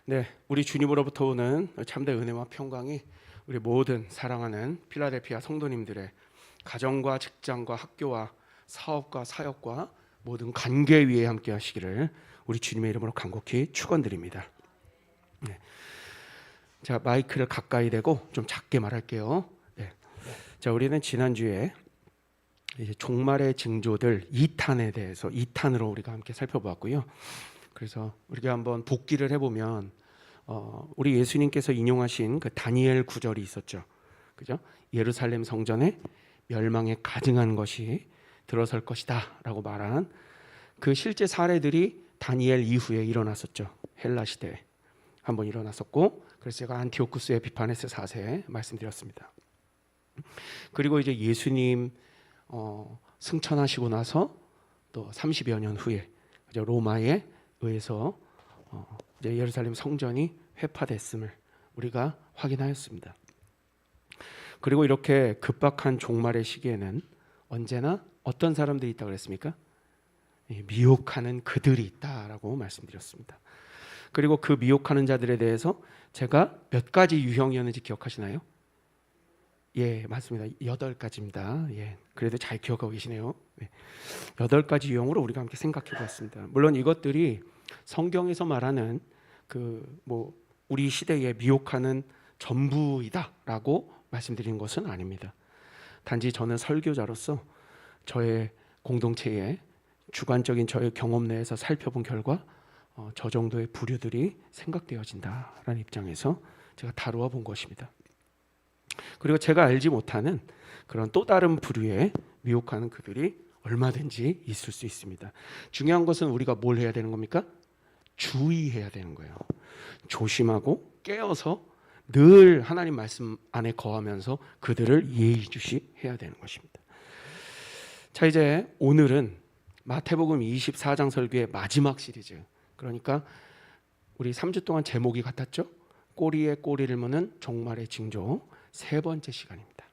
네, 우리 주님으로부터 오는 참된 은혜와 평강이 우리 모든 사랑하는 필라델피아 성도님들의 가정과 직장과 학교와 사업과 사역과 모든 관계 위에 함께 하시기를 우리 주님의 이름으로 간곡히 축원드립니다. 네. 자, 마이크를 가까이 대고 좀 작게 말할게요. 네. 자, 우리는 지난주에 이제 종말의 징조들 2탄에 대해서 2탄으로 우리가 함께 살펴보았고요. 그래서 우리가 한번 복기를 해보면 우리 예수님께서 인용하신 그 다니엘 구절이 있었죠. 그죠? 예루살렘 성전에 멸망에 가증한 것이 들어설 것이다라고 말한 그 실제 사례들이 다니엘 이후에 일어났었죠. 헬라 시대에 한번 일어났었고, 그래서 제가 안티오쿠스 에피파네스 4세 말씀드렸습니다. 그리고 이제 예수님 승천하시고 나서 또 30여 년 후에 로마에 의해서 이제 예루살렘 성전이 회파됐음을 우리가 확인하였습니다. 그리고 이렇게 급박한 종말의 시기에는 언제나 어떤 사람들이 있다고 그랬습니까? 미혹하는 그들이 있다라고 말씀드렸습니다. 그리고 그 미혹하는 자들에 대해서 제가 몇 가지 유형이었는지 기억하시나요? 예, 맞습니다. 8가지입니다. 예, 그래도 잘 기억하고 계시네요. 8가지 유형으로 우리가 함께 생각해 보았습니다. 물론 이것들이 성경에서 말하는 우리 시대에 미혹하는 전부이다라고 말씀드린 것은 아닙니다. 단지 저는 설교자로서 저의 공동체의 주관적인 저의 경험 내에서 살펴본 결과 저 정도의 부류들이 생각되어진다라는 입장에서 제가 다루어 본 것입니다. 그리고 제가 알지 못하는 그런 또 다른 부류의 미혹하는 그들이 얼마든지 있을 수 있습니다. 중요한 것은 우리가 뭘 해야 되는 겁니까? 주의해야 되는 거예요. 조심하고 깨어서 늘 하나님 말씀 안에 거하면서 그들을 예의주시해야 되는 것입니다. 자, 이제 오늘은 마태복음 24장 설교의 마지막 시리즈, 그러니까 우리 3주 동안 제목이 같았죠? 꼬리에 꼬리를 무는 종말의 징조, 3번째 시간입니다.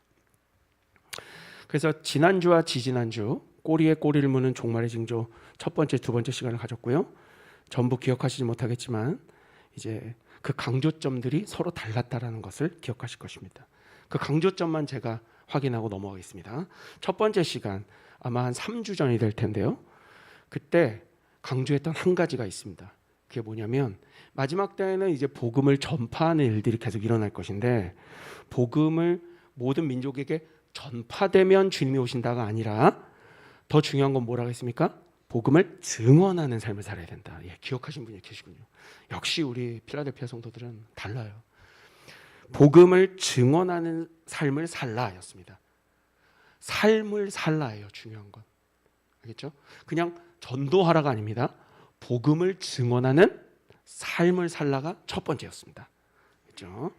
그래서 지난주와 지지난주 꼬리에 꼬리를 무는 종말의 징조 첫 번째, 두 번째 시간을 가졌고요. 전부 기억하시지 못하겠지만 이제 그 강조점들이 서로 달랐다라는 것을 기억하실 것입니다. 그 강조점만 제가 확인하고 넘어가겠습니다. 첫 번째 시간 아마 한 3주 전이 될 텐데요. 그때 강조했던 한 가지가 있습니다. 그게 뭐냐면 마지막 때에는 이제 복음을 전파하는 일들이 계속 일어날 것인데, 복음을 모든 민족에게 전파되면 주님이 오신다가 아니라 더 중요한 건 뭐라고 했습니까? 복음을 증언하는 삶을 살아야 된다. 예, 기억하신 분이 계시군요. 역시 우리 필라델피아 성도들은 달라요. 복음을 증언하는 삶을 살라였습니다. 삶을 살라예요. 중요한 건. 알겠죠? 그냥 전도하라가 아닙니다. 복음을 증언하는 삶을 살라가 첫 번째였습니다. 그렇죠?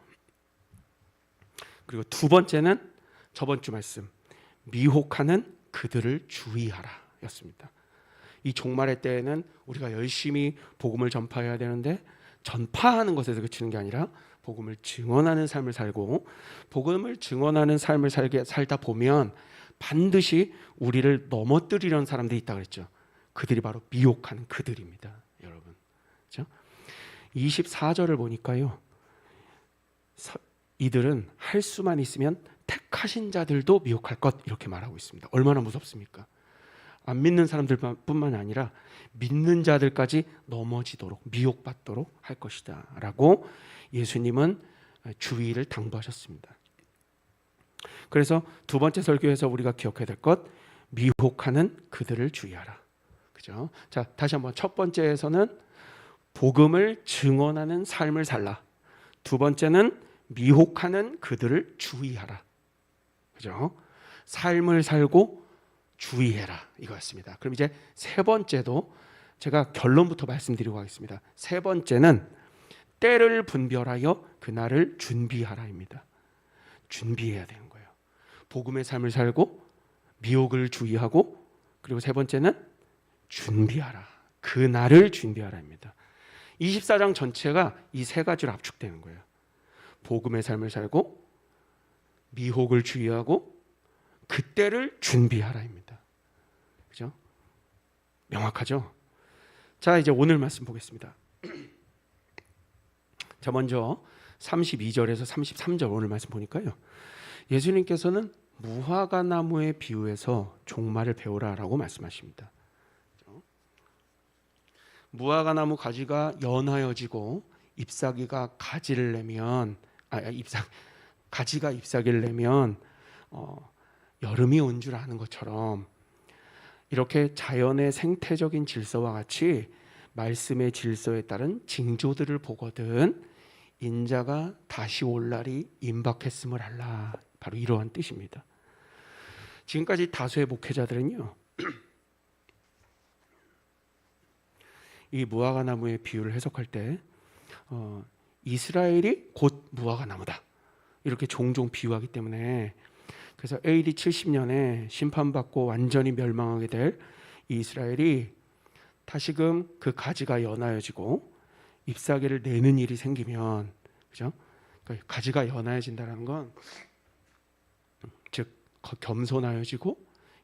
그리고 두 번째는 저번 주 말씀, 미혹하는 그들을 주의하라 였습니다. 이 종말의 때에는 우리가 열심히 복음을 전파해야 되는데, 전파하는 것에서 그치는 게 아니라 복음을 증언하는 삶을 살고, 복음을 증언하는 삶을 살다 보면 반드시 우리를 넘어뜨리려는 사람들이 있다 그랬죠. 그들이 바로 미혹하는 그들입니다, 여러분. 그렇죠? 24절을 보니까요, 이들은 할 수만 있으면 택하신 자들도 미혹할 것, 이렇게 말하고 있습니다. 얼마나 무섭습니까? 안 믿는 사람들뿐만 아니라 믿는 자들까지 넘어지도록 미혹받도록 할 것이다 라고 예수님은 주의를 당부하셨습니다. 그래서 두 번째 설교에서 우리가 기억해야 될 것, 미혹하는 그들을 주의하라. 그죠? 자, 다시 한번 첫 번째에서는 복음을 증언하는 삶을 살라. 두 번째는 미혹하는 그들을 주의하라. 그죠? 삶을 살고 주의해라, 이거였습니다. 그럼 이제 세 번째도 제가 결론부터 말씀드리고 가겠습니다. 세 번째는 때를 분별하여 그날을 준비하라입니다. 준비해야 되는 거예요. 복음의 삶을 살고 미혹을 주의하고, 그리고 세 번째는 준비하라, 그날을 준비하라입니다. 24장 전체가 이 세 가지로 압축되는 거예요. 복음의 삶을 살고 미혹을 주의하고 그때를 준비하라입니다. 그죠? 명확하죠? 자, 이제 오늘 말씀 보겠습니다. 자, 먼저 32절에서 33절 오늘 말씀 보니까요. 예수님께서는 무화과 나무에 비유해서 종말을 배우라라고 말씀하십니다. 무화과 나무 가지가 연하여지고 잎사귀가 가지를 내면 가지가 잎사귀를 내면 여름이 온 줄 아는 것처럼 이렇게 자연의 생태적인 질서와 같이 말씀의 질서에 따른 징조들을 보거든 인자가 다시 올 날이 임박했음을 알라. 바로 이러한 뜻입니다. 지금까지 다수의 목회자들은요, 이 무화과 나무의 비유를 해석할 때 이스라엘이 곧 무화과 나무다 이렇게 종종 비유하기 때문에, 그래서 AD 70년에 심판받고 완전히 멸망하게 될 이스라엘이 다시금 그 가지가 연하여지고 잎사귀를 내는 일이 생기면, 그죠? 그러니까 가지가 연하여진다는 건 즉 겸손하여지고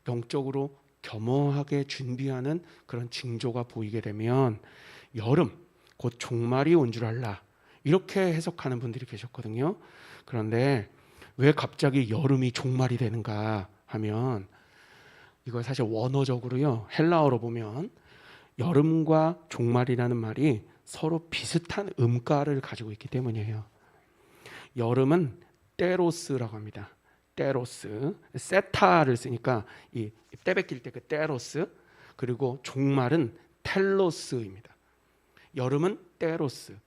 영적으로 겸허하게 준비하는 그런 징조가 보이게 되면 여름 곧 종말이 온 줄 알라 이렇게 해석하는 분들이 계셨거든요. 그런데 왜 갑자기 여름이 종말이 되는가 하면, 이거 사실 원어적으로요, 헬라어로 보면 여름과 종말이라는 말이 서로 비슷한 음가를 가지고 있기 때문이에요. 여름은 때로스라고 합니다. 때로스, 세타를 쓰니까 이 떼베낄 때 그 때로스, 그리고 종말은 텔로스입니다. 여름은 때로스,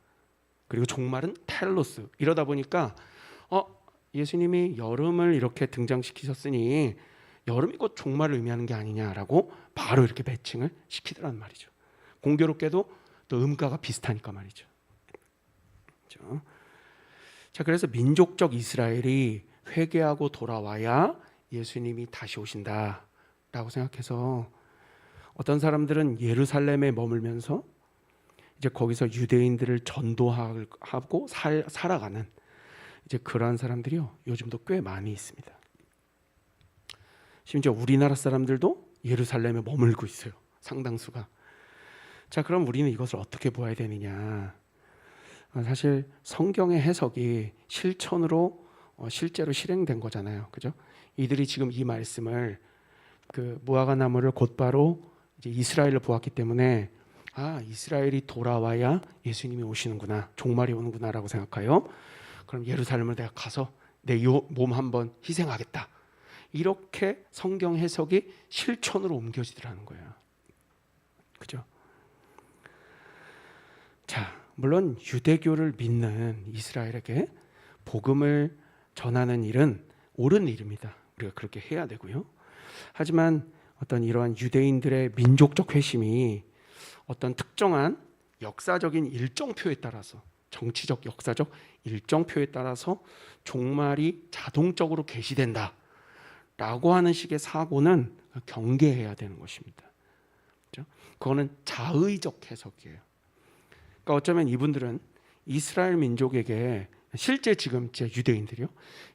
그리고 종말은 텔로스. 이러다 보니까 예수님이 여름을 이렇게 등장시키셨으니 여름이 곧 종말을 의미하는 게 아니냐라고 바로 이렇게 매칭을 시키더란 말이죠. 공교롭게도 또 음가가 비슷하니까 말이죠. 그렇죠? 자, 그래서 민족적 이스라엘이 회개하고 돌아와야 예수님이 다시 오신다라고 생각해서 어떤 사람들은 예루살렘에 머물면서 이제 거기서 유대인들을 전도하고 살아가는 이제 그러한 사람들이요, 요즘도 꽤 많이 있습니다. 심지어 우리나라 사람들도 예루살렘에 머물고 있어요, 상당수가. 자, 그럼 우리는 이것을 어떻게 보아야 되느냐? 사실 성경의 해석이 실천으로 실제로 실행된 거잖아요, 그죠? 이들이 지금 이 말씀을 그 무화과 나무를 곧바로 이제 이스라엘을 보았기 때문에 이스라엘이 돌아와야 예수님이 오시는구나, 종말이 오는구나라고 생각하여 그럼 예루살렘을 내가 가서 내 몸 한번 희생하겠다, 이렇게 성경 해석이 실천으로 옮겨지더라는 거예요, 그죠? 자, 물론 유대교를 믿는 이스라엘에게 복음을 전하는 일은 옳은 일입니다. 우리가 그렇게 해야 되고요. 하지만 어떤 이러한 유대인들의 민족적 회심이 어떤 특정한 역사적인 일정표에 따라서, 정치적 역사적 일정표에 따라서 종말이 자동적으로 계시된다라고 하는 식의 사고는 경계해야 되는 것입니다. 그렇죠? 그거는 자의적 해석이에요. 그러니까 어쩌면 이분들은 이스라엘 민족에게, 실제 지금 제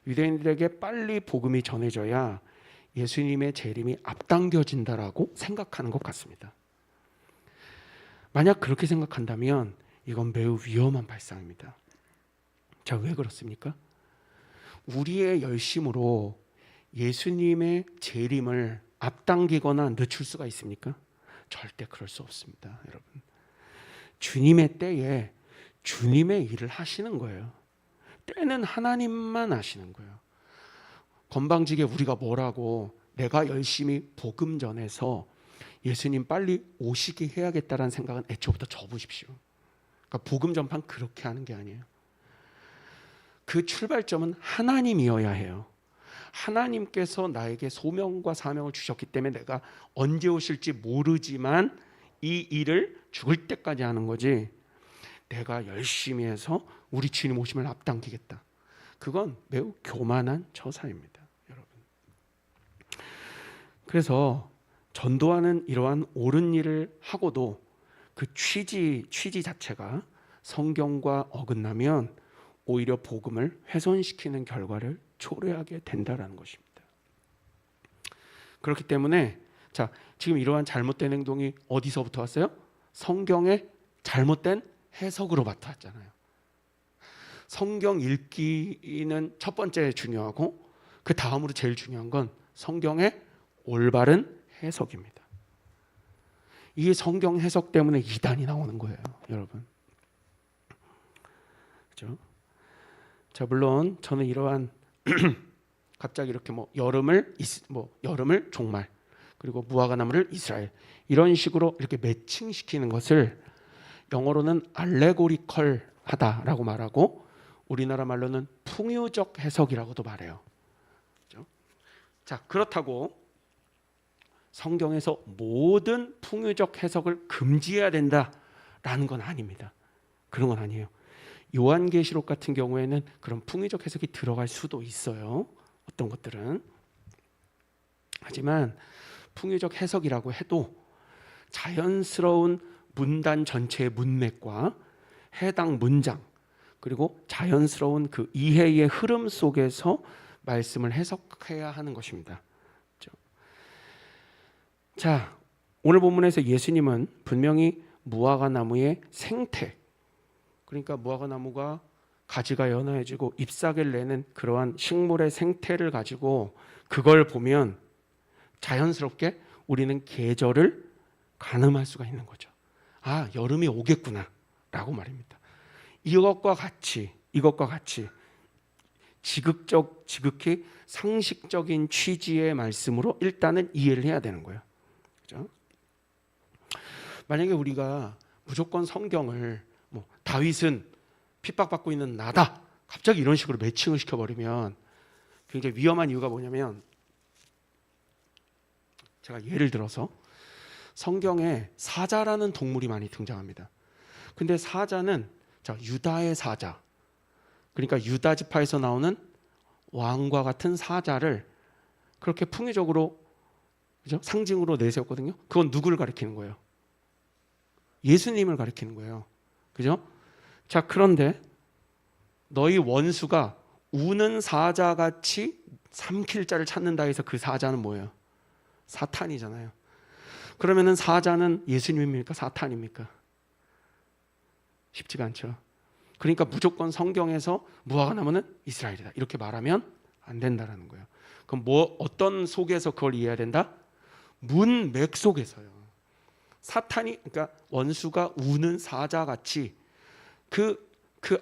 유대인들에게 빨리 복음이 전해져야 예수님의 재림이 앞당겨진다라고 생각하는 것 같습니다. 만약 그렇게 생각한다면 이건 매우 위험한 발상입니다. 자, 왜 그렇습니까? 우리의 열심으로 예수님의 재림을 앞당기거나 늦출 수가 있습니까? 절대 그럴 수 없습니다, 여러분. 주님의 때에 주님의 일을 하시는 거예요. 때는 하나님만 아시는 거예요. 건방지게 우리가 뭐라고 내가 열심히 복음 전해서 예수님 빨리 오시게 해야겠다라는 생각은 애초부터 접으십시오. 그러니까 복음 전판 그렇게 하는 게 아니에요. 그 출발점은 하나님이어야 해요. 하나님께서 나에게 소명과 사명을 주셨기 때문에 내가 언제 오실지 모르지만 이 일을 죽을 때까지 하는 거지, 내가 열심히 해서 우리 주님 오심을 앞당기겠다, 그건 매우 교만한 처사입니다, 여러분. 그래서 전도하는 이러한 옳은 일을 하고도 그 취지 자체가 성경과 어긋나면 오히려 복음을 훼손시키는 결과를 초래하게 된다라는 것입니다. 그렇기 때문에 자, 지금 이러한 잘못된 행동이 어디서부터 왔어요? 성경의 잘못된 해석으로부터 왔잖아요. 성경 읽기는 첫 번째 중요하고 그 다음으로 제일 중요한 건 성경의 올바른 해석입니다. 이 성경 해석 때문에 이단이 나오는 거예요, 여러분. 그렇죠? 자, 물론 저는 이러한 갑자기 이렇게 여름을 종말, 그리고 무화과 나무를 이스라엘, 이런 식으로 이렇게 매칭시키는 것을 영어로는 알레고리컬하다라고 말하고 우리나라 말로는 풍유적 해석이라고도 말해요. 그렇죠? 자, 그렇다고 성경에서 모든 풍유적 해석을 금지해야 된다라는 건 아닙니다. 그런 건 아니에요. 요한계시록 같은 경우에는 그런 풍유적 해석이 들어갈 수도 있어요. 어떤 것들은. 하지만 풍유적 해석이라고 해도 자연스러운 문단 전체의 문맥과 해당 문장, 그리고 자연스러운 그 이해의 흐름 속에서 말씀을 해석해야 하는 것입니다. 그렇죠? 자, 오늘 본문에서 예수님은 분명히 무화과 나무의 생태, 그러니까 무화과 나무가 가지가 연화해지고 잎사귀를 내는 그러한 식물의 생태를 가지고 그걸 보면 자연스럽게 우리는 계절을 가늠할 수가 있는 거죠. 아, 여름이 오겠구나 라고 말입니다. 이것과 같이 지극히 상식적인 취지의 말씀으로 일단은 이해를 해야 되는 거예요. 그렇죠? 만약에 우리가 무조건 성경을 다윗은 핍박받고 있는 나다, 갑자기 이런 식으로 매칭을 시켜버리면 굉장히 위험한 이유가 뭐냐면, 제가 예를 들어서 성경에 사자라는 동물이 많이 등장합니다. 근데 사자는 유다의 사자, 그러니까 유다 지파에서 나오는 왕과 같은 사자를 그렇게 풍요적으로, 그죠? 상징으로 내세웠거든요. 그건 누구를 가리키는 거예요? 예수님을 가리키는 거예요. 그죠? 자, 그런데 너희 원수가 우는 사자같이 삼킬 자를 찾는다 해서 그 사자는 뭐예요? 사탄이잖아요. 그러면은 사자는 예수님입니까? 사탄입니까? 쉽지가 않죠. 그러니까 무조건 성경에서 무화과 나무는 이스라엘이다 이렇게 말하면 안 된다라는 거예요. 그럼 어떤 속에서 그걸 이해해야 된다? 문맥 속에서요. 사탄이, 그러니까 원수가 우는 사자같이 그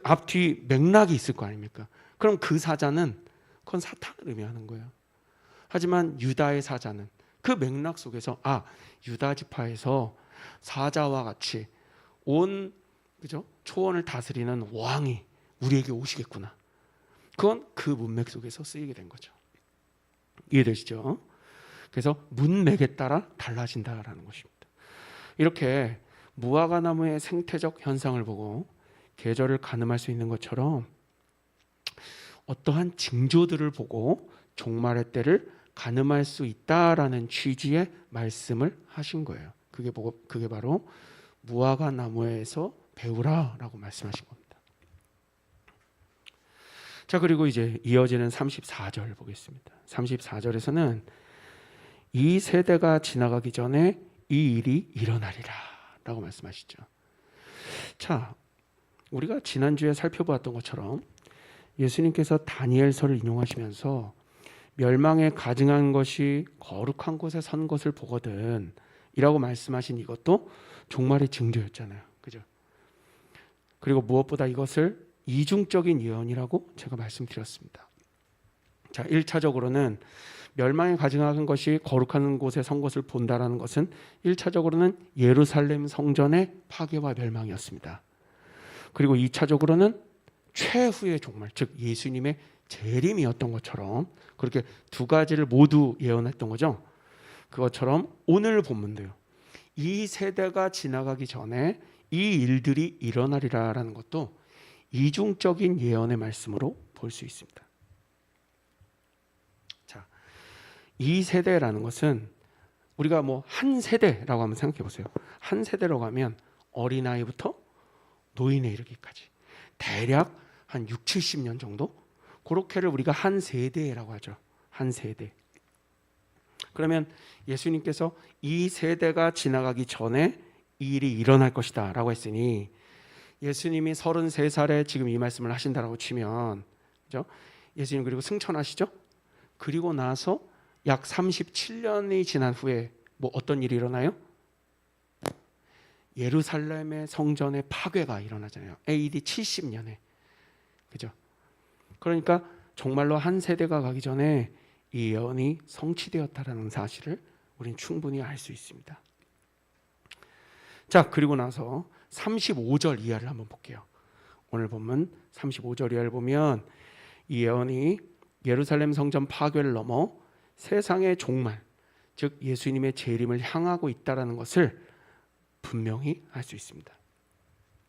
앞뒤 맥락이 있을 거 아닙니까? 그럼 그 사자는 그건 사탄을 의미하는 거예요. 하지만 유다의 사자는 그 맥락 속에서 유다 지파에서 사자와 같이 온, 그죠? 초원을 다스리는 왕이 우리에게 오시겠구나. 그건 그 문맥 속에서 쓰이게 된 거죠. 이해되시죠? 그래서 문맥에 따라 달라진다라는 것입니다. 이렇게 무화과 나무의 생태적 현상을 보고 계절을 가늠할 수 있는 것처럼 어떠한 징조들을 보고 종말의 때를 가늠할 수 있다라는 취지의 말씀을 하신 거예요. 그게 바로 무화과 나무에서 배우라라고 말씀하신 겁니다. 자, 그리고 이제 이어지는 34절 보겠습니다. 34절에서는 이 세대가 지나가기 전에 이 일이 일어나리라 라고 말씀하시죠. 자, 우리가 지난주에 살펴보았던 것처럼 예수님께서 다니엘서를 인용하시면서 멸망에 가증한 것이 거룩한 곳에 선 것을 보거든 이라고 말씀하신 이것도 종말의 징조였잖아요. 그죠? 그리고 무엇보다 이것을 이중적인 예언이라고 제가 말씀드렸습니다. 자, 1차적으로는 멸망에 가증한 것이 거룩한 곳에 선 것을 본다라는 것은 1차적으로는 예루살렘 성전의 파괴와 멸망이었습니다. 그리고 2차적으로는 최후의 종말, 즉 예수님의 재림이었던 것처럼 그렇게 두 가지를 모두 예언했던 거죠. 그것처럼 오늘 본문도요. 이 세대가 지나가기 전에 이 일들이 일어나리라라는 것도 이중적인 예언의 말씀으로 볼 수 있습니다. 자, 이 세대라는 것은 우리가 한 세대라고 한번 생각해 보세요. 한 세대라고 하면 어린아이부터 노인에 이르기까지 대략 한 6, 70년 정도? 그렇게를 우리가 한 세대라고 하죠. 한 세대. 그러면 예수님께서 이 세대가 지나가기 전에 이 일이 일어날 것이다 라고 했으니 예수님이 33살에 지금 이 말씀을 하신다라고 치면, 그죠? 예수님 그리고 승천하시죠? 그리고 나서 약 37년이 지난 후에 뭐 어떤 일이 일어나요? 예루살렘의 성전의 파괴가 일어나잖아요. AD 70년에. 그죠? 그러니까 정말로 한 세대가 가기 전에 이 예언이 성취되었다라는 사실을 우리는 충분히 알 수 있습니다. 자, 그리고 나서 35절 이하를 한번 볼게요. 오늘 본문 35절 이하를 보면 이 예언이 예루살렘 성전 파괴를 넘어 세상의 종말, 즉 예수님의 재림을 향하고 있다라는 것을 분명히 알 수 있습니다.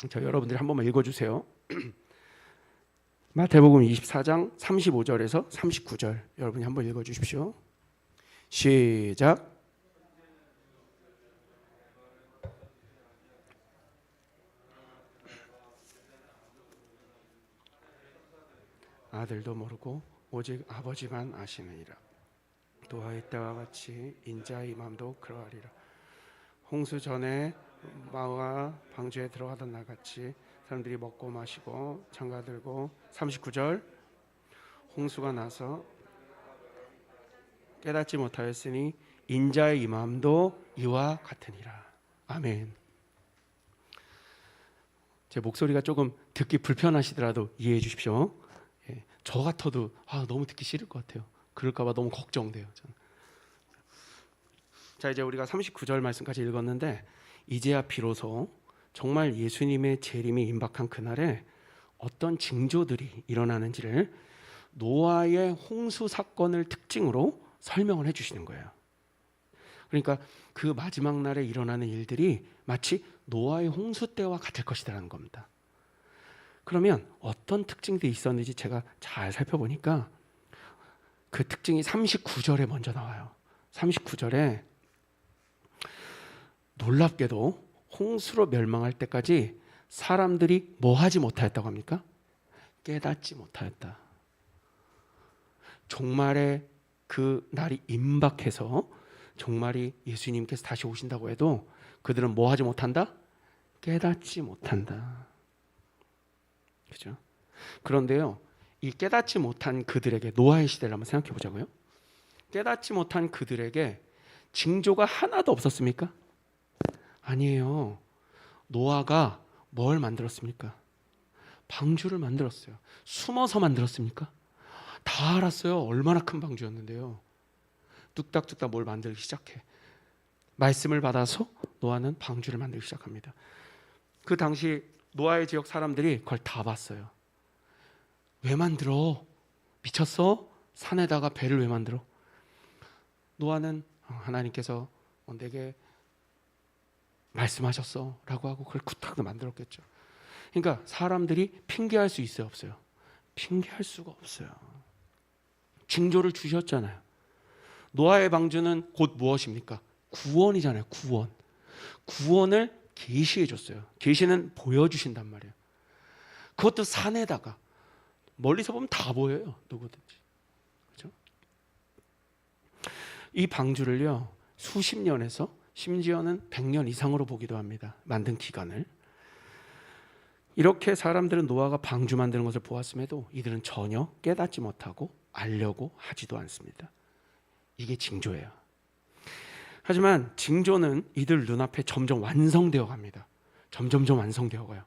저 여러분들이 한 번만 읽어주세요. 마태복음 24장 35절에서 39절 여러분이 한번 읽어주십시오. 시작. 아들도 모르고 오직 아버지만 아시느니라. 또한 이때와 같이 인자의 마음도 그러하리라. 홍수 전에 마가 방주에 들어가던 날 같이 사람들이 먹고 마시고 장가들고 39절 홍수가 나서 깨닫지 못하였으니 인자의 이 마음도 이와 같으니라. 아멘. 제 목소리가 조금 듣기 불편하시더라도 이해해 주십시오. 저 같아도 너무 듣기 싫을 것 같아요. 그럴까 봐 너무 걱정돼요. 저는. 자, 이제 우리가 39절 말씀까지 읽었는데 이제야 비로소 정말 예수님의 재림이 임박한 그날에 어떤 징조들이 일어나는지를 노아의 홍수 사건을 특징으로 설명을 해주시는 거예요. 그러니까 그 마지막 날에 일어나는 일들이 마치 노아의 홍수 때와 같을 것이라는 겁니다. 그러면 어떤 특징들이 있었는지 제가 잘 살펴보니까 그 특징이 39절에 먼저 나와요. 39절에 놀랍게도 홍수로 멸망할 때까지 사람들이 뭐 하지 못하였다고 합니까? 깨닫지 못하였다. 종말의 그 날이 임박해서 종말이 예수님께서 다시 오신다고 해도 그들은 뭐 하지 못한다? 깨닫지 못한다. 그죠? 그런데요, 이 깨닫지 못한 그들에게 노아의 시대를 한번 생각해 보자고요. 깨닫지 못한 그들에게 징조가 하나도 없었습니까? 아니에요. 노아가 뭘 만들었습니까? 방주를 만들었어요. 숨어서 만들었습니까? 다 알았어요. 얼마나 큰 방주였는데요. 뚝딱뚝딱 뭘 만들기 시작해. 말씀을 받아서 노아는 방주를 만들기 시작합니다. 그 당시 노아의 지역 사람들이 그걸 다 봤어요. 왜 만들어? 미쳤어? 산에다가 배를 왜 만들어? 노아는 하나님께서 내게 말씀하셨어 라고 하고 그걸 굿하게 만들었겠죠. 그러니까 사람들이 핑계할 수 있어요, 없어요? 핑계할 수가 없어요. 징조를 주셨잖아요. 노아의 방주는 곧 무엇입니까? 구원이잖아요. 구원. 구원을 계시해 줬어요. 계시는 보여주신단 말이에요. 그것도 산에다가. 멀리서 보면 다 보여요. 누구든지. 그렇죠? 이 방주를요, 수십 년에서 심지어는 100년 이상으로 보기도 합니다. 만든 기간을. 이렇게 사람들은 노아가 방주 만드는 것을 보았음에도 이들은 전혀 깨닫지 못하고 알려고 하지도 않습니다. 이게 징조예요. 하지만 징조는 이들 눈앞에 점점 완성되어 갑니다. 점점점 완성되어 가요.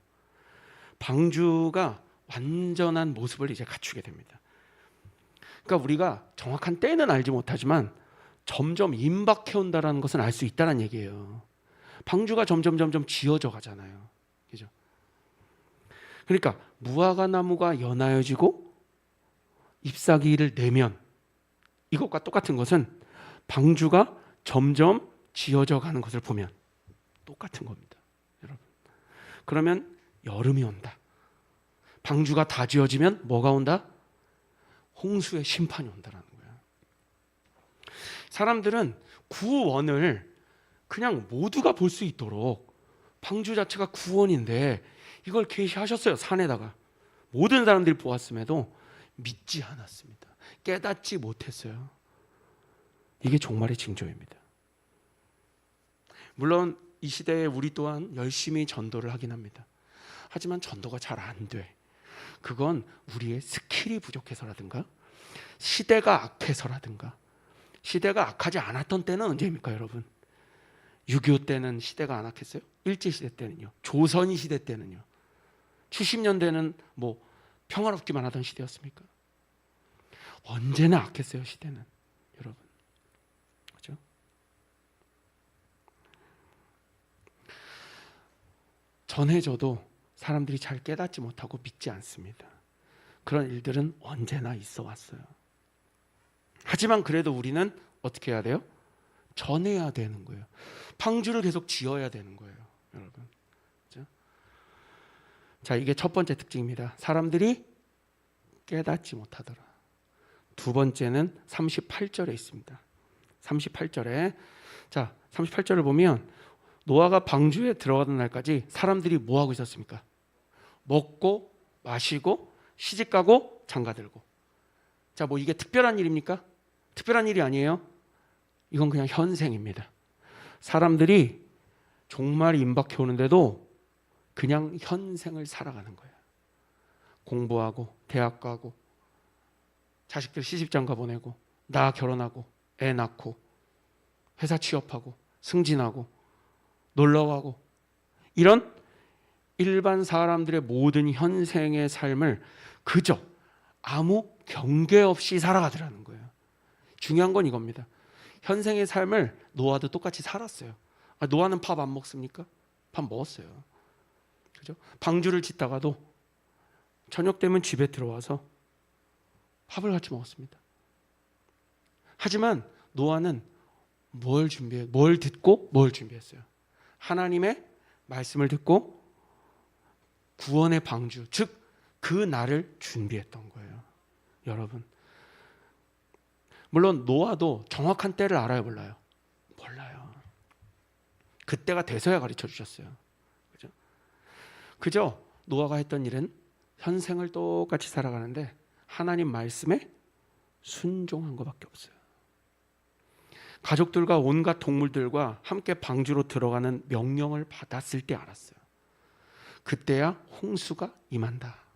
방주가 완전한 모습을 이제 갖추게 됩니다. 그러니까 우리가 정확한 때는 알지 못하지만 점점 임박해 온다는 것은 알 수 있다는 얘기예요. 방주가 점점 지어져 가잖아요. 그죠? 그러니까 무화과 나무가 연하여지고 잎사귀를 내면 이것과 똑같은 것은 방주가 점점 지어져 가는 것을 보면 똑같은 겁니다. 여러분. 그러면 여름이 온다. 방주가 다 지어지면 뭐가 온다? 홍수의 심판이 온다라는 거예요. 사람들은 구원을 그냥 모두가 볼 수 있도록 방주 자체가 구원인데 이걸 계시하셨어요. 산에다가. 모든 사람들이 보았음에도 믿지 않았습니다. 깨닫지 못했어요. 이게 종말의 징조입니다. 물론 이 시대에 우리 또한 열심히 전도를 하긴 합니다. 하지만 전도가 잘 안 돼. 그건 우리의 스킬이 부족해서라든가 시대가 악해서라든가. 시대가 악하지 않았던 때는 언제입니까, 여러분? 6.25 때는 시대가 안 악했어요? 일제시대 때는요? 조선이 시대 때는요? 70년대는 뭐 평화롭기만 하던 시대였습니까? 언제나 악했어요, 시대는. 여러분, 그렇죠? 전해져도 사람들이 잘 깨닫지 못하고 믿지 않습니다. 그런 일들은 언제나 있어 왔어요. 하지만 그래도 우리는 어떻게 해야 돼요? 전해야 되는 거예요. 방주를 계속 지어야 되는 거예요, 여러분. 그렇죠? 자, 이게 첫 번째 특징입니다. 사람들이 깨닫지 못하더라. 두 번째는 38절에 있습니다. 38절에, 자, 38절을 보면 노아가 방주에 들어가던 날까지 사람들이 뭐 하고 있었습니까? 먹고 마시고 시집가고 장가들고. 자, 뭐 이게 특별한 일입니까? 특별한 일이 아니에요. 이건 그냥 현생입니다. 사람들이 종말이 임박해 오는데도 그냥 현생을 살아가는 거예요. 공부하고 대학 가고 자식들 시집장가 보내고 나 결혼하고 애 낳고 회사 취업하고 승진하고 놀러가고 이런 일반 사람들의 모든 현생의 삶을 그저 아무 경계 없이 살아가더라는 거예요. 중요한 건 이겁니다. 현생의 삶을 노아도 똑같이 살았어요. 노아는 밥 안 먹습니까? 밥 먹었어요. 그죠? 방주를 짓다가도 저녁 되면 집에 들어와서 밥을 같이 먹었습니다. 하지만 노아는 뭘 듣고 뭘 준비했어요? 하나님의 말씀을 듣고 구원의 방주, 즉 그 날을 준비했던 거예요. 여러분, 물론 노아도 정확한 때를 알아요, 몰라요? 몰라요. 그때가 돼서야 가르쳐 주셨어요. 그죠? 그저 노아가 했던 일은 현생을 똑같이 살아가는데 하나님 말씀에 순종한 것밖에 없어요. 가족들과 온갖 동물들과 함께 방주로 들어가는 명령을 받았을 때 알았어요. 그때야 홍수가 임한다.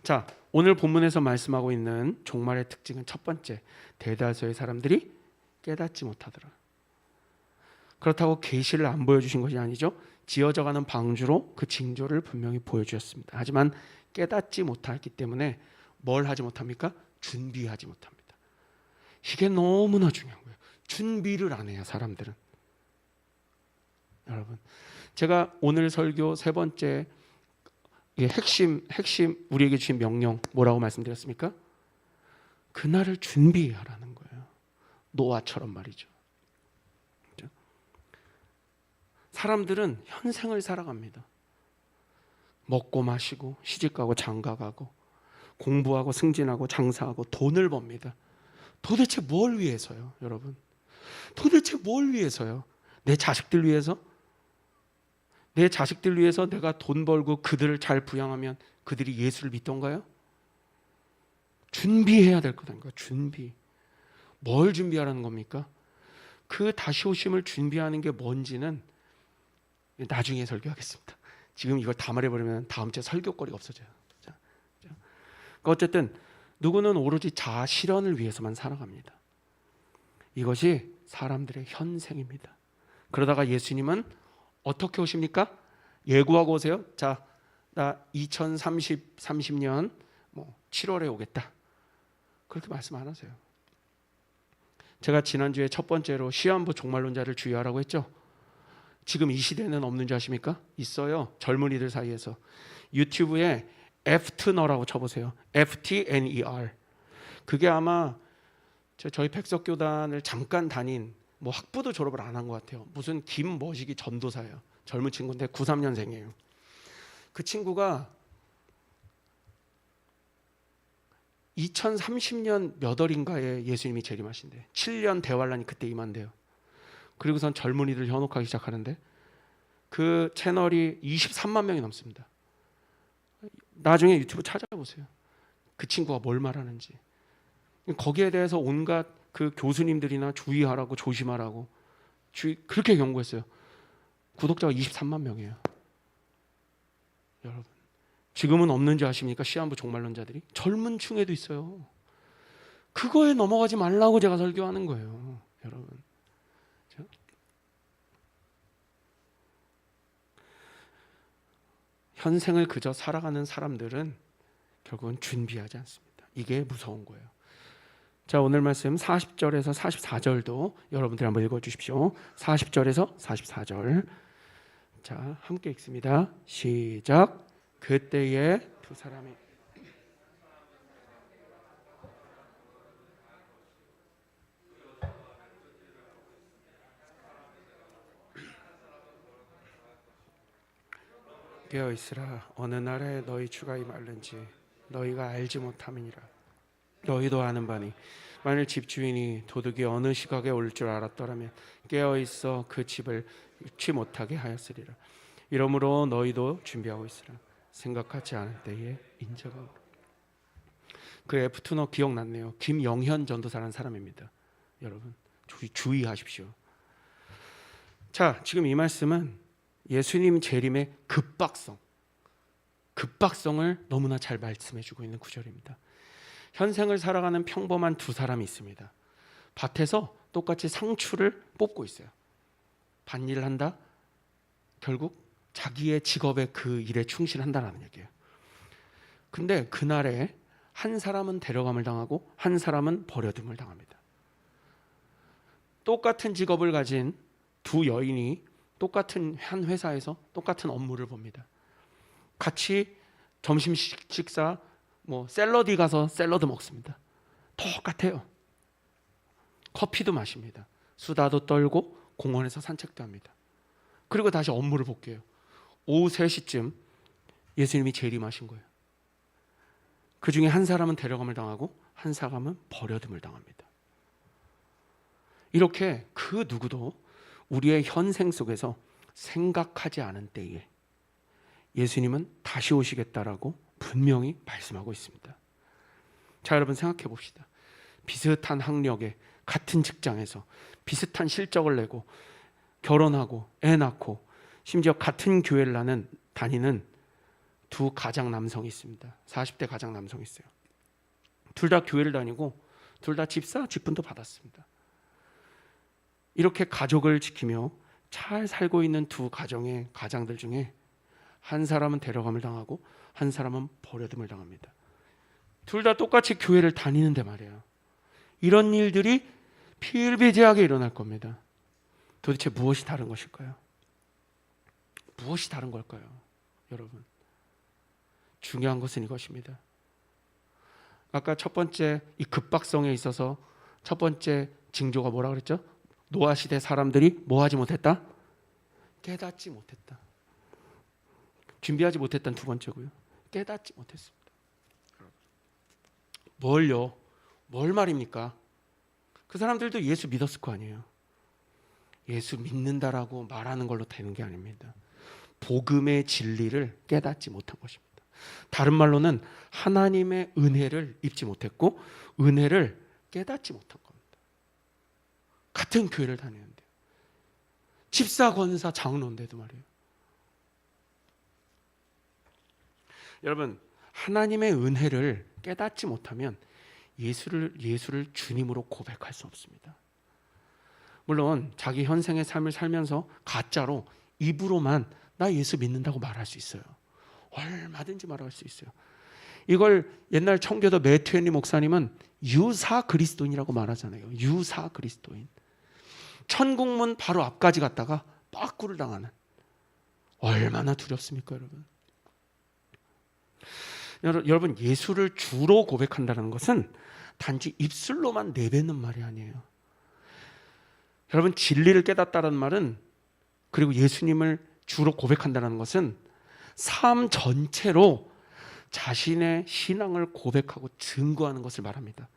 자, 오늘 본문에서 말씀하고 있는 종말의 특징은 첫 번째, 대다수의 사람들이 깨닫지 못하더라. 그렇다고 계시를 안 보여주신 것이 아니죠. 지어져가는 방주로 그 징조를 분명히 보여주셨습니다. 하지만 깨닫지 못했기 때문에 뭘 하지 못합니까? 준비하지 못합니다. 이게 너무나 중요한 거예요. 준비를 안 해요, 사람들은. 여러분, 제가 오늘 설교 세 번째 핵심 우리에게 주신 명령 뭐라고 말씀드렸습니까? 그날을 준비하라는 거예요. 노아처럼 말이죠. 사람들은 현생을 살아갑니다. 먹고 마시고 시집가고 장가가고 공부하고 승진하고 장사하고 돈을 법니다. 도대체 뭘 위해서요, 여러분? 도대체 뭘 위해서요? 내 자식들 위해서? 내 자식들 위해서 내가 돈 벌고 그들을 잘 부양하면 그들이 예수를 믿던가요? 준비해야 될 거다니까. 준비. 뭘 준비하라는 겁니까? 그 다시 오심을 준비하는 게 뭔지는 나중에 설교하겠습니다. 지금 이걸 다 말해버리면 다음 주에 설교거리가 없어져요. 그러니까 어쨌든 누구는 오로지 자아 실현을 위해서만 살아갑니다. 이것이 사람들의 현생입니다. 그러다가 예수님은 어떻게 오십니까? 예고하고 오세요. 자, 나 2030년 7월에 오겠다. 그렇게 말씀 안 하세요. 제가 지난주에 첫 번째로 시한부 종말론자를 주의하라고 했죠. 지금 이 시대는 없는 줄 아십니까? 있어요. 젊은이들 사이에서. 유튜브에 FTNER라고 쳐보세요. FTNER. 그게 아마 저희 백석교단을 잠깐 다닌 학부도 졸업을 안 한 것 같아요. 무슨 김머식이 전도사예요. 젊은 친구인데 93년생이에요. 그 친구가 2030년 몇 월인가에 예수님이 재림하신대. 7년 대환란이 그때 임한대요. 그리고선 젊은이들 현혹하기 시작하는데 그 채널이 23만 명이 넘습니다. 나중에 유튜브 찾아보세요. 그 친구가 뭘 말하는지. 거기에 대해서 온갖 그 교수님들이나 주의하라고 조심하라고 그렇게 경고했어요. 구독자가 23만 명이에요. 여러분, 지금은 없는지 아십니까? 시한부 종말론자들이 젊은 층에도 있어요. 그거에 넘어가지 말라고 제가 설교하는 거예요, 여러분. 현생을 그저 살아가는 사람들은 결국은 준비하지 않습니다. 이게 무서운 거예요. 자, 오늘 말씀 40절에서 44절도 여러분들이 한번 읽어주십시오. 40절에서 44절. 자, 함께 읽습니다. 시작. 그때에 두 사람이 깨어 있으라. 어느 날에 너희 주가 임할는지 너희가 알지 못함이니라. 너희도 아는 바니 만일 집주인이 도둑이 어느 시각에 올 줄 알았더라면 깨어 있어 그 집을 잃지 못하게 하였으리라. 이러므로 너희도 준비하고 있으라. 생각하지 않을 때에 인자가. 그 F2너 기억났네요. 김영현 전도사라는 사람입니다. 여러분 주의하십시오. 자, 지금 이 말씀은 예수님 재림의 급박성을 너무나 잘 말씀해주고 있는 구절입니다. 현생을 살아가는 평범한 두 사람이 있습니다. 밭에서 똑같이 상추를 뽑고 있어요. 밭일을 한다. 결국 자기의 직업에 그 일에 충실한다는 얘기예요. 근데 그날에 한 사람은 데려감을 당하고 한 사람은 버려둠을 당합니다. 똑같은 직업을 가진 두 여인이 똑같은 한 회사에서 똑같은 업무를 봅니다. 같이 점심 식사 샐러디 가서 샐러드 먹습니다. 똑같아요. 커피도 마십니다. 수다도 떨고 공원에서 산책도 합니다. 그리고 다시 업무를 복귀해요. 오후 3시쯤 예수님이 재림하신 거예요. 그 중에 한 사람은 데려감을 당하고 한 사람은 버려둠을 당합니다. 이렇게 그 누구도 우리의 현생 속에서 생각하지 않은 때에 예수님은 다시 오시겠다라고 분명히 말씀하고 있습니다. 자, 여러분 생각해 봅시다. 비슷한 학력에 같은 직장에서 비슷한 실적을 내고 결혼하고 애 낳고 심지어 같은 교회를 다니는 두 가장 남성이 있습니다. 40대 가장 남성이 있어요. 둘 다 교회를 다니고 둘 다 직분도 받았습니다. 이렇게 가족을 지키며 잘 살고 있는 두 가정의 가장들 중에 한 사람은 데려감을 당하고 한 사람은 버려둠을 당합니다. 둘 다 똑같이 교회를 다니는데 말이에요. 이런 일들이 비일비재하게 일어날 겁니다. 도대체 무엇이 다른 것일까요? 무엇이 다른 걸까요? 여러분, 중요한 것은 이것입니다. 아까 첫 번째 이 급박성에 있어서 첫 번째 징조가 뭐라 그랬죠? 노아 시대 사람들이 뭐 하지 못했다? 깨닫지 못했다. 준비하지 못했다는 두 번째고요. 깨닫지 못했습니다. 뭘요? 뭘 말입니까? 그 사람들도 예수 믿었을 거 아니에요. 예수 믿는다라고 말하는 걸로 되는 게 아닙니다. 복음의 진리를 깨닫지 못한 것입니다. 다른 말로는 하나님의 은혜를 입지 못했고 은혜를 깨닫지 못한 겁니다. 같은 교회를 다니는데 집사, 권사, 장로인데도 말이에요. 여러분, 하나님의 은혜를 깨닫지 못하면 예수를 주님으로 고백할 수 없습니다. 물론 자기 현생의 삶을 살면서 가짜로 입으로만 나 예수 믿는다고 말할 수 있어요. 얼마든지 말할 수 있어요. 이걸 옛날 청교도 매튜 목사님은 유사 그리스도인이라고 말하잖아요. 유사 그리스도인. 천국문 바로 앞까지 갔다가 빠꾸를 당하는. 얼마나 두렵습니까, 여러분? 여러분, 예수를 주로 고백한다는 것은 단지 입술로만 내뱉는 말이 아니에요. 여러분, 진리를 깨닫다는 말은, 그리고 예수님을 주로 고백한다는 것은 삶 전체로 자신의 신앙을 고백하고 증거하는 것을 말합니다.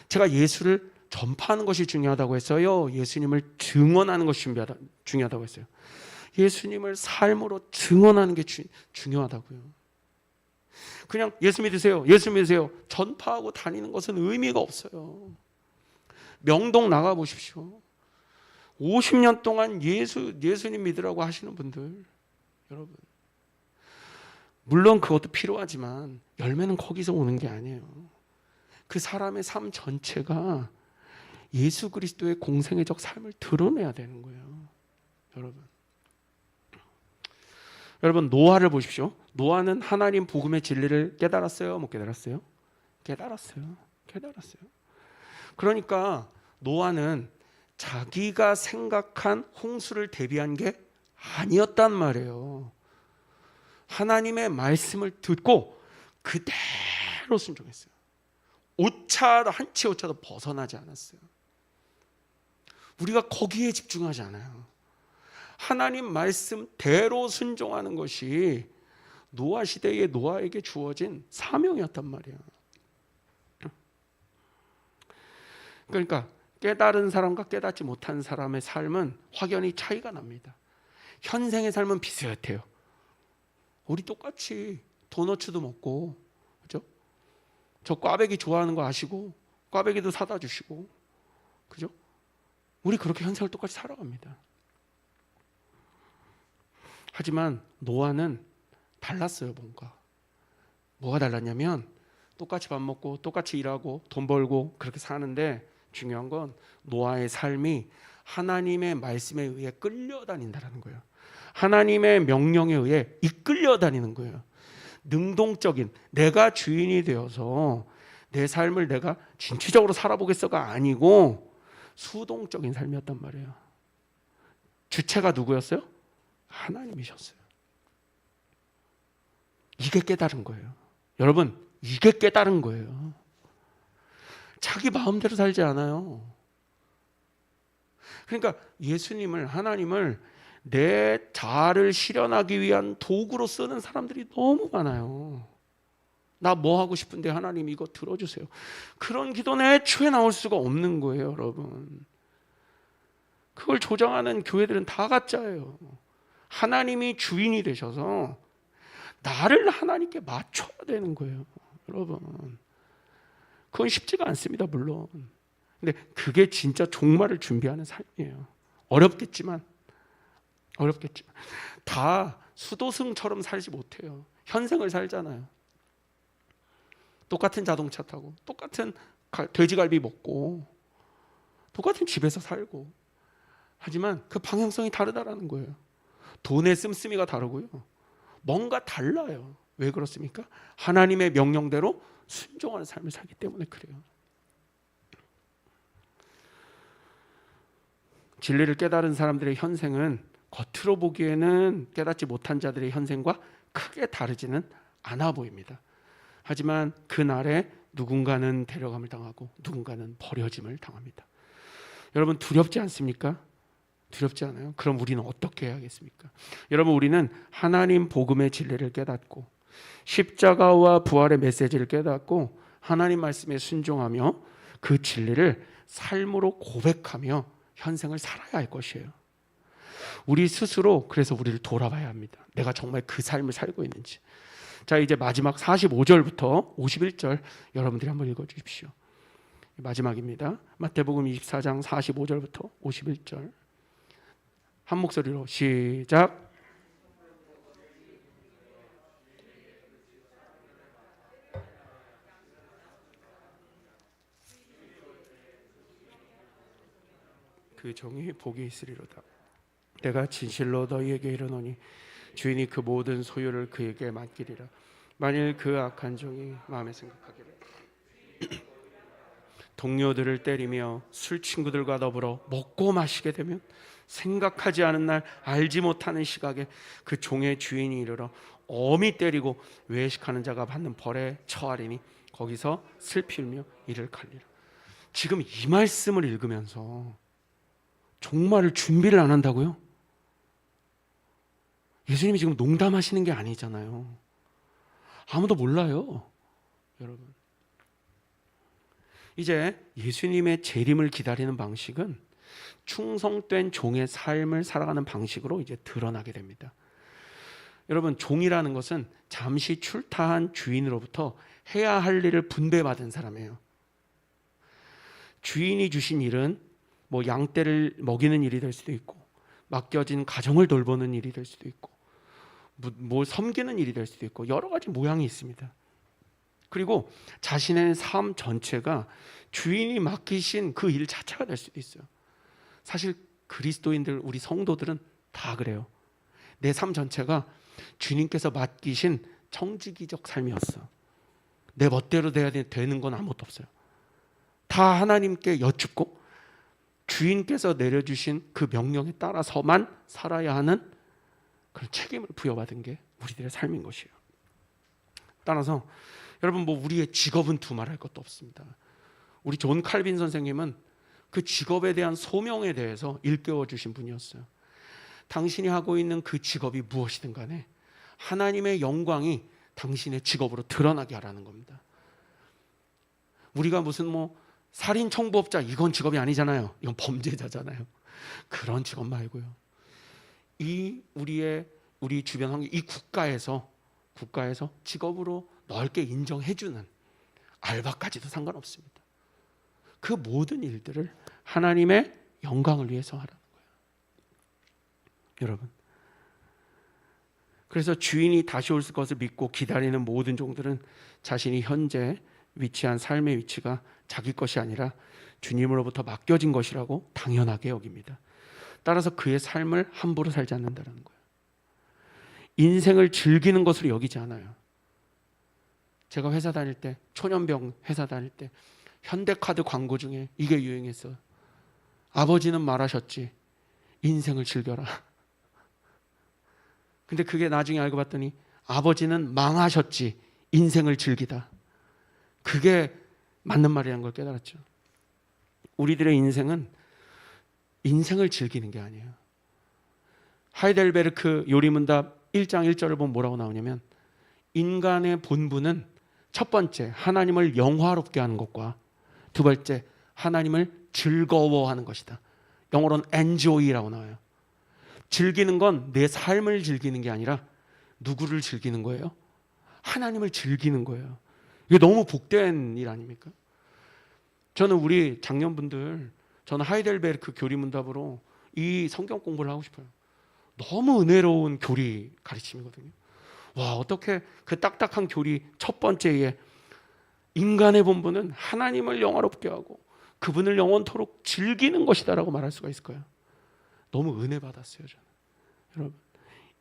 제가 예수를 전파하는 것이 중요하다고 했어요? 예수님을 증언하는 것이 중요하다고 했어요? 예수님을 삶으로 증언하는 게 중요하다고요. 그냥 예수 믿으세요, 예수 믿으세요 전파하고 다니는 것은 의미가 없어요. 명동 나가 보십시오. 50년 동안 예수님 믿으라고 하시는 분들, 여러분, 물론 그것도 필요하지만 열매는 거기서 오는 게 아니에요. 그 사람의 삶 전체가 예수 그리스도의 공생애적 삶을 드러내야 되는 거예요. 여러분 노아를 보십시오. 노아는 하나님 복음의 진리를 깨달았어요? 못 깨달았어요? 깨달았어요. 그러니까 노아는 자기가 생각한 홍수를 대비한 게 아니었단 말이에요. 하나님의 말씀을 듣고 그대로 순종했어요. 한 치 오차도 벗어나지 않았어요. 우리가 거기에 집중하지 않아요. 하나님 말씀대로 순종하는 것이 노아 시대의 노아에게 주어진 사명이었단 말이에요. 그러니까 깨달은 사람과 깨닫지 못한 사람의 삶은 확연히 차이가 납니다. 현생의 삶은 비슷해요. 우리 똑같이 도너츠도 먹고, 그죠? 저 꽈배기 좋아하는 거 아시고 꽈배기도 사다 주시고, 그죠? 우리 그렇게 현생을 똑같이 살아갑니다. 하지만 노아는 달랐어요. 뭐가 달랐냐면 똑같이 밥 먹고 똑같이 일하고 돈 벌고 그렇게 사는데 중요한 건 노아의 삶이 하나님의 말씀에 의해 끌려다닌다는 거예요. 하나님의 명령에 의해 이끌려 다니는 거예요. 능동적인 내가 주인이 되어서 내 삶을 내가 진취적으로 살아보겠어가 아니고 수동적인 삶이었단 말이에요. 주체가 누구였어요? 하나님이셨어요. 이게 깨달은 거예요. 여러분, 이게 깨달은 거예요. 자기 마음대로 살지 않아요. 그러니까 예수님을, 하나님을 내 자아를 실현하기 위한 도구로 쓰는 사람들이 너무 많아요. 나 뭐 하고 싶은데 하나님 이거 들어주세요. 그런 기도는 애초에 나올 수가 없는 거예요, 여러분. 그걸 조장하는 교회들은 다 가짜예요. 하나님이 주인이 되셔서 나를 하나님께 맞춰야 되는 거예요, 여러분. 그건 쉽지가 않습니다, 물론. 근데 그게 진짜 종말을 준비하는 삶이에요. 어렵겠지만 다 수도승처럼 살지 못해요. 현생을 살잖아요. 똑같은 자동차 타고 똑같은 돼지갈비 먹고 똑같은 집에서 살고, 하지만 그 방향성이 다르다라는 거예요. 돈의 씀씀이가 다르고요. 뭔가 달라요. 왜 그렇습니까? 하나님의 명령대로 순종하는 삶을 살기 때문에 그래요. 진리를 깨달은 사람들의 현생은 겉으로 보기에는 깨닫지 못한 자들의 현생과 크게 다르지는 않아 보입니다. 하지만 그날에 누군가는 데려감을 당하고 누군가는 버려짐을 당합니다. 여러분 두렵지 않습니까? 두렵지 않아요? 그럼 우리는 어떻게 해야겠습니까? 여러분 우리는 하나님 복음의 진리를 깨닫고 십자가와 부활의 메시지를 깨닫고 하나님 말씀에 순종하며 그 진리를 삶으로 고백하며 현생을 살아야 할 것이에요. 우리 스스로 그래서 우리를 돌아봐야 합니다. 내가 정말 그 삶을 살고 있는지. 자, 이제 마지막 45절부터 51절 여러분들이 한번 읽어주십시오. 마지막입니다. 마태복음 24장 45절부터 51절 한 목소리로 시작. 그 종이 복이 있으리로다. 내가 진실로 너희에게 이르노니 주인이 그 모든 소유를 그에게 맡기리라. 만일 그 악한 종이 마음에 생각하기를 동료들을 때리며 술 친구들과 더불어 먹고 마시게 되면 생각하지 않은 날 알지 못하는 시각에 그 종의 주인이 이르러 엄히 때리고 외식하는 자가 받는 벌에 처하리니 거기서 슬피 울며 이를 갈리라. 지금 이 말씀을 읽으면서 종말을 준비를 안 한다고요? 예수님이 지금 농담하시는 게 아니잖아요. 아무도 몰라요, 여러분. 이제 예수님의 재림을 기다리는 방식은 충성된 종의 삶을 살아가는 방식으로 이제 드러나게 됩니다. 여러분, 종이라는 것은 잠시 출타한 주인으로부터 해야 할 일을 분배받은 사람이에요. 주인이 주신 일은 뭐 양떼를 먹이는 일이 될 수도 있고, 맡겨진 가정을 돌보는 일이 될 수도 있고, 뭐 섬기는 일이 될 수도 있고 여러 가지 모양이 있습니다. 그리고 자신의 삶 전체가 주인이 맡기신 그 일 자체가 될 수도 있어요. 사실 그리스도인들, 우리 성도들은 다 그래요. 내 삶 전체가 주님께서 맡기신 청지기적 삶이었어. 내 멋대로 돼야 되는 건 아무것도 없어요. 다 하나님께 여쭙고 주인께서 내려주신 그 명령에 따라서만 살아야 하는 그런 책임을 부여받은 게 우리들의 삶인 것이에요. 따라서 여러분, 뭐 우리의 직업은 두말할 것도 없습니다. 우리 존 칼빈 선생님은 그 직업에 대한 소명에 대해서 일깨워 주신 분이었어요. 당신이 하고 있는 그 직업이 무엇이든 간에 하나님의 영광이 당신의 직업으로 드러나게 하라는 겁니다. 우리가 무슨 뭐 살인 청부업자, 이건 직업이 아니잖아요. 이건 범죄자잖아요. 그런 직업 말고요. 우리 주변 환경, 이 국가에서 직업으로 넓게 인정해주는 알바까지도 상관없습니다. 그 모든 일들을 하나님의 영광을 위해서 하라는 거예요. 여러분, 그래서 주인이 다시 올 것을 믿고 기다리는 모든 종들은 자신이 현재 위치한 삶의 위치가 자기 것이 아니라 주님으로부터 맡겨진 것이라고 당연하게 여깁니다. 따라서 그의 삶을 함부로 살지 않는다는 거예요. 인생을 즐기는 것으로 여기지 않아요. 제가 회사 다닐 때, 초년병 회사 다닐 때 현대카드 광고 중에 이게 유행했어요. 아버지는 말하셨지, 인생을 즐겨라. 근데 그게 나중에 알고 봤더니 아버지는 망하셨지, 인생을 즐기다. 그게 맞는 말이라는 걸 깨달았죠. 우리들의 인생은 인생을 즐기는 게 아니에요. 하이델베르크 요리문답 1장 1절을 보면 뭐라고 나오냐면, 인간의 본분은 첫 번째 하나님을 영화롭게 하는 것과 두 번째 하나님을 즐거워하는 것이다. 영어로는 enjoy라고 나와요. 즐기는 건 내 삶을 즐기는 게 아니라 누구를 즐기는 거예요? 하나님을 즐기는 거예요. 이게 너무 복된 일 아닙니까? 저는 우리 장년분들, 저는 하이델베르크 교리문답으로 이 성경 공부를 하고 싶어요. 너무 은혜로운 교리 가르침이거든요. 와, 어떻게 그 딱딱한 교리 첫 번째에 인간의 본분은 하나님을 영화롭게 하고 그분을 영원토록 즐기는 것이다라고 말할 수가 있을까요? 너무 은혜 받았어요, 저는. 여러분,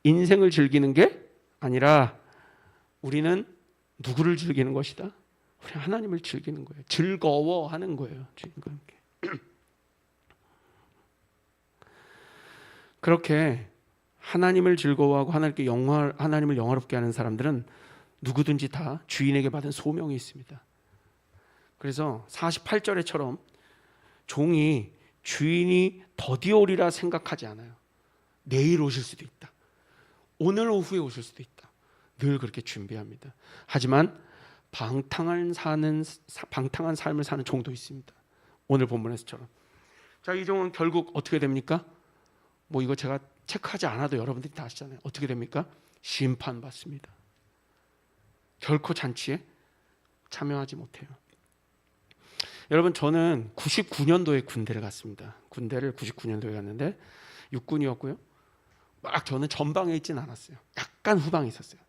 인생을 즐기는 게 아니라 우리는 누구를 즐기는 것이다? 우리 하나님을 즐기는 거예요. 즐거워하는 거예요, 주님과 함께. 그렇게 하나님을 즐거워하고 하나님을 영화롭게 하는 사람들은 누구든지 다 주인에게 받은 소명이 있습니다. 그래서 48절에처럼 종이 주인이 더디 오리라 생각하지 않아요. 내일 오실 수도 있다. 오늘 오후에 오실 수도 있다. 늘 그렇게 준비합니다. 하지만 방탕한 삶을 사는 종도 있습니다. 오늘 본문에서처럼. 자, 이 종은 결국 어떻게 됩니까? 뭐 이거 제가 체크하지 않아도 여러분들이 다 아시잖아요. 어떻게 됩니까? 심판받습니다. 결코 잔치에 참여하지 못해요. 여러분, 저는 99년도에 군대를 갔습니다. 군대를 99년도에 갔는데 육군이었고요. 막 저는 전방에 있지는 않았어요. 약간 후방에 있었어요.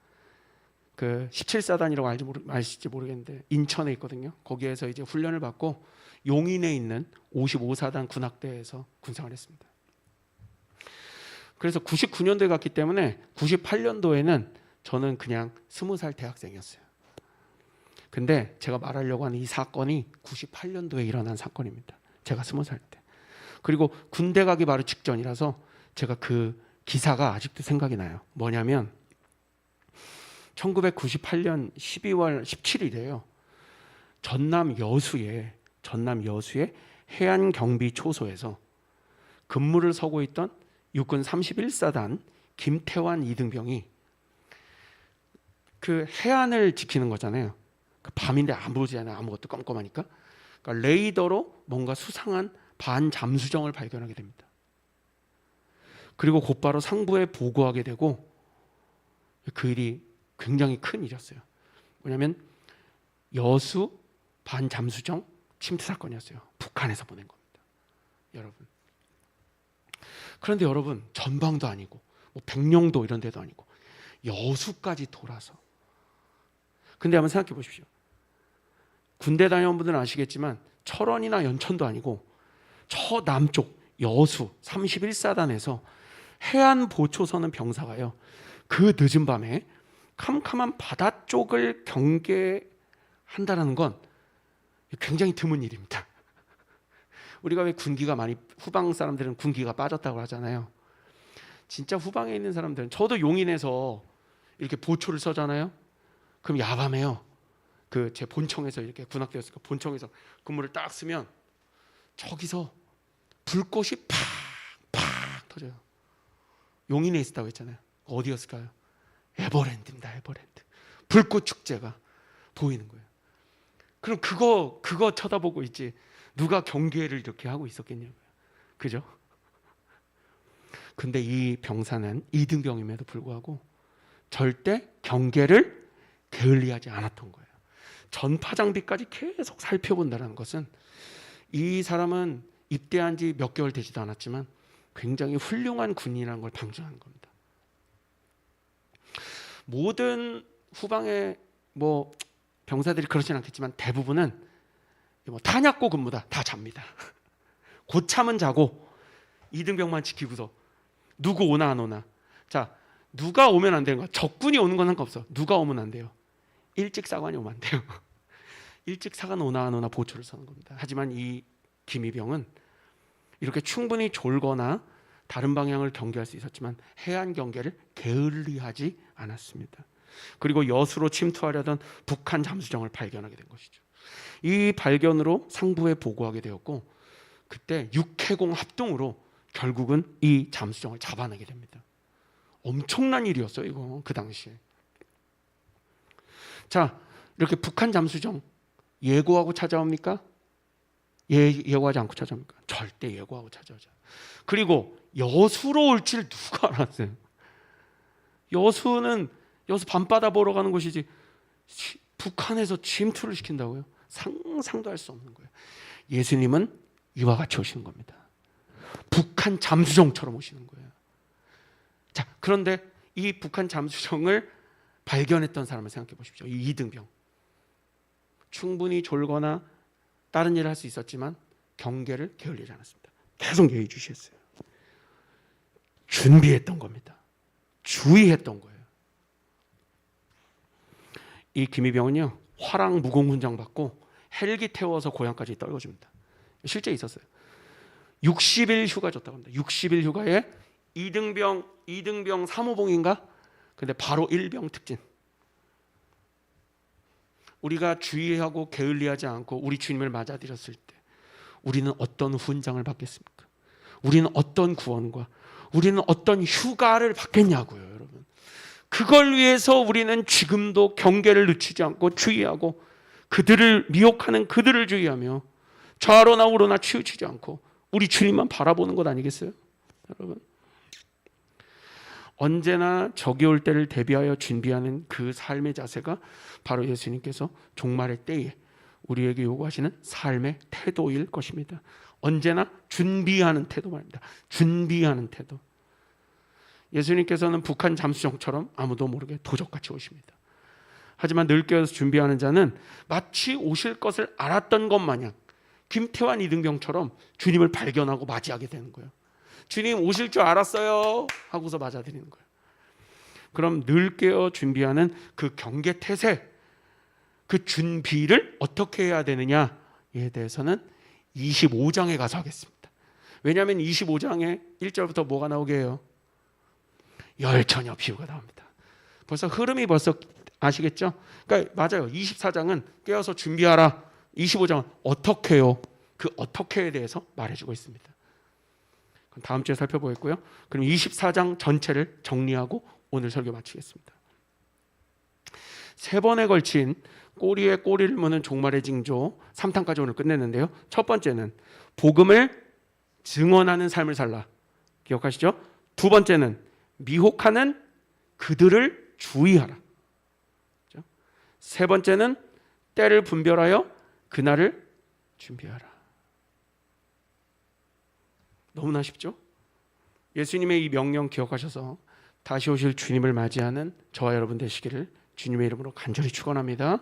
그 17사단이라고 아실지 모르겠는데 인천에 있거든요. 거기에서 이제 훈련을 받고 용인에 있는 55사단 군악대에서 군생활을 했습니다. 그래서 99년도에 갔기 때문에 98년도에는 저는 그냥 20살 대학생이었어요. 근데 제가 말하려고 하는 이 사건이 98년도에 일어난 사건입니다. 제가 20살 때. 그리고 군대 가기 바로 직전이라서 제가 그 기사가 아직도 생각이 나요. 뭐냐면 1998년 12월 17일이에요. 전남 여수의 해안경비초소에서 근무를 서고 있던 육군 31사단 김태환 이등병이 그 해안을 지키는 거잖아요. 그 밤인데 안 보이잖아요. 아무것도 껌껌하니까. 그러니까 레이더로 뭔가 수상한 반잠수정을 발견하게 됩니다. 그리고 곧바로 상부에 보고하게 되고, 그 일이 굉장히 큰 일이었어요. 뭐냐면 여수 반잠수정 침투 사건이었어요. 북한에서 보낸 겁니다. 여러분. 그런데 여러분, 전방도 아니고 뭐 백령도 이런 데도 아니고 여수까지 돌아서. 근데 한번 생각해 보십시오. 군대 다녀온 분들은 아시겠지만 철원이나 연천도 아니고 저 남쪽 여수 31사단에서 해안 보초 서는 병사가요, 그 늦은 밤에 캄캄한 바다 쪽을 경계한다는 건 굉장히 드문 일입니다. 우리가 왜 군기가 많이, 후방 사람들은 군기가 빠졌다고 하잖아요. 진짜 후방에 있는 사람들은, 저도 용인에서 이렇게 보초를 서잖아요. 그럼 야밤에요, 그 제 본청에서, 이렇게 군악대였으니까 본청에서 근무를 딱 쓰면 저기서 불꽃이 팍팍 터져요. 용인에 있었다고 했잖아요. 어디였을까요? 에버랜드입니다. 에버랜드. 불꽃 축제가 보이는 거예요. 그럼 그거 쳐다보고 있지 누가 경계를 이렇게 하고 있었겠냐고요. 그죠? 근데 이 병사는 2등병임에도 불구하고 절대 경계를 게을리하지 않았던 거예요. 전파 장비까지 계속 살펴본다는 것은 이 사람은 입대한 지 몇 개월 되지도 않았지만 굉장히 훌륭한 군인이라는 걸 방증하는 겁니다. 모든 후방의 병사들이 그렇진 않겠지만 대부분은 탄약고 근무다. 다 잡니다. 고참은 자고 2등병만 지키고서 누구 오나 안 오나. 자, 누가 오면 안 되는 거야. 적군이 오는 건 상관없어. 누가 오면 안 돼요. 일찍 사관이 오면 안 돼요. 일찍 사관 오나 안 오나 보초를 서는 겁니다. 하지만 이 김희병은 이렇게 충분히 졸거나 다른 방향을 경계할 수 있었지만 해안 경계를 게을리하지 않았습니다. 그리고 여수로 침투하려던 북한 잠수정을 발견하게 된 것이죠. 이 발견으로 상부에 보고하게 되었고, 그때 육해공 합동으로 결국은 이 잠수정을 잡아내게 됩니다. 엄청난 일이었어요, 이거 그 당시에. 자, 이렇게 북한 잠수정 예고하고 찾아옵니까? 예고하지 않고 찾아옵니까? 절대 예고하고 찾아오죠. 그리고 여수로 올 줄 누가 알았어요? 여수 밤바다 보러 가는 곳이지 북한에서 침투를 시킨다고요? 상상도 할 수 없는 거예요. 예수님은 이와 같이 오시는 겁니다. 북한 잠수정처럼 오시는 거예요. 자, 그런데 이 북한 잠수정을 발견했던 사람을 생각해 보십시오. 이 이등병. 충분히 졸거나 다른 일을 할 수 있었지만 경계를 게을리지 않았습니다. 계속 예의주시했어요. 준비했던 겁니다. 주의했던 거예요. 이 김희병은요, 화랑 무공훈장 받고 헬기 태워서 고향까지 떨궈줍니다. 실제 있었어요. 60일 휴가 줬다고 합니다. 60일 휴가에 2등병 3호봉인가? 근데 바로 1병 특진. 우리가 주의하고 게을리하지 않고 우리 주님을 맞아들였을 때 우리는 어떤 훈장을 받겠습니까? 우리는 어떤 구원과 우리는 어떤 휴가를 받겠냐고요, 여러분. 그걸 위해서 우리는 지금도 경계를 늦추지 않고 주의하고 그들을 미혹하는 그들을 주의하며 좌로나 우로나 치우치지 않고 우리 주님만 바라보는 것 아니겠어요? 여러분, 언제나 적이 올 때를 대비하여 준비하는 그 삶의 자세가 바로 예수님께서 종말의 때에 우리에게 요구하시는 삶의 태도일 것입니다. 언제나 준비하는 태도 말입니다. 준비하는 태도. 예수님께서는 북한 잠수정처럼 아무도 모르게 도적같이 오십니다. 하지만 늘 깨어서 준비하는 자는 마치 오실 것을 알았던 것 마냥 김태환 이등병처럼 주님을 발견하고 맞이하게 되는 거예요. 주님 오실 줄 알았어요 하고서 맞아들이는 거예요. 그럼 늘 깨어 준비하는 그 경계태세, 그 준비를 어떻게 해야 되느냐에 대해서는 25장에 가서 하겠습니다. 왜냐하면 25장에 1절부터 뭐가 나오게 해요? 열처녀 비유가 나옵니다. 벌써 흐름이 벌써 아시겠죠? 그러니까 맞아요. 24장은 깨어서 준비하라. 25장은 어떻게 해요? 그 어떻게에 대해서 말해주고 있습니다. 그럼 다음 주에 살펴보겠고요. 그럼 24장 전체를 정리하고 오늘 설교 마치겠습니다. 3번에 걸친 꼬리에 꼬리를 무는 종말의 징조 3탄까지 오늘 끝냈는데요. 첫 번째는 복음을 증언하는 삶을 살라. 기억하시죠? 두 번째는 미혹하는 그들을 주의하라. 세 번째는 때를 분별하여 그날을 준비하라. 너무나 쉽죠? 예수님의 이 명령 기억하셔서 다시 오실 주님을 맞이하는 저와 여러분 되시기를 주님의 이름으로 간절히 축원합니다.